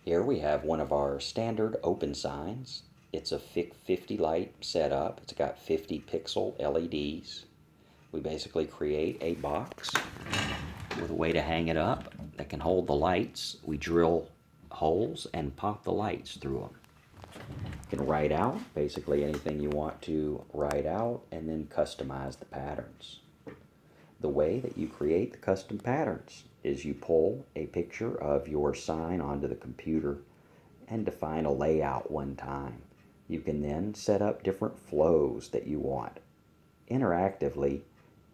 Here we have one of our standard open signs. It's a 50 light setup. It's got 50 pixel LEDs. We basically create a box with a way to hang it up that can hold the lights. We drill holes and pop the lights through them. You can write out basically anything you want to write out and then customize the patterns. The way that you create the custom patterns is you pull a picture of your sign onto the computer and define a layout one time. You can then set up different flows that you want. Interactively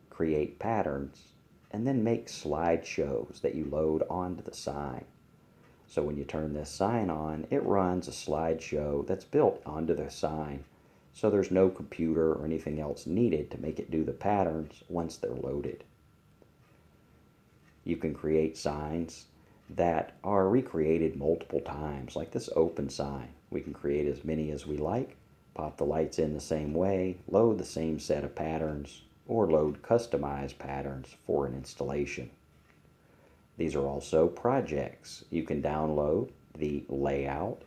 create patterns and then make slideshows that you load onto the sign. So when you turn this sign on, it runs a slideshow that's built onto the sign. So there's no computer or anything else needed to make it do the patterns once they're loaded. You can create signs that are recreated multiple times, like this open sign. We can create as many as we like, pop the lights in the same way, load the same set of patterns, or load customized patterns for an installation. These are also projects. You can download the layout,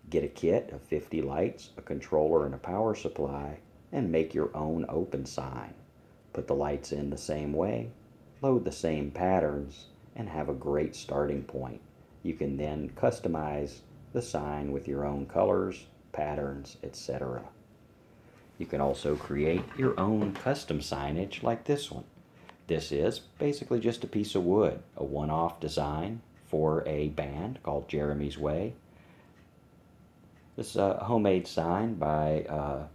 get a kit of 50 lights, a controller, and a power supply, and make your own open sign. Put the lights in the same way, load the same patterns, and have a great starting point. You can then customize the sign with your own colors, patterns, etc. You can also create your own custom signage like this one. This is basically just a piece of wood, a one-off design for a band called Jeremy's Way. This is a homemade sign by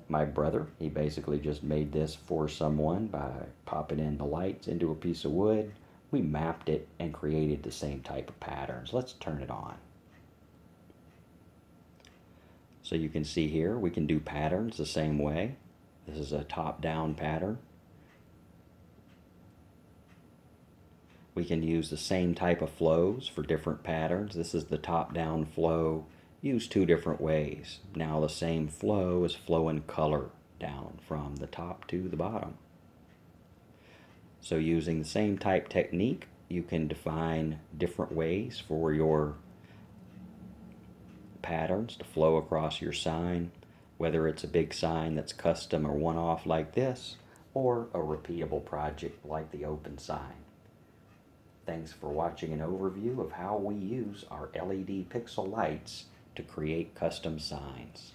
my brother. He basically just made this for someone by popping in the lights into a piece of wood. We mapped it and created the same type of patterns. Let's turn it on. So you can see here we can do patterns the same way. This is a top-down pattern. We can use the same type of flows for different patterns. This is the top-down flow, used two different ways. Now the same flow is flowing color down from the top to the bottom. So using the same type technique, you can define different ways for your patterns to flow across your sign, whether it's a big sign that's custom or one-off like this, or a repeatable project like the open sign. Thanks for watching an overview of how we use our LED pixel lights to create custom signs.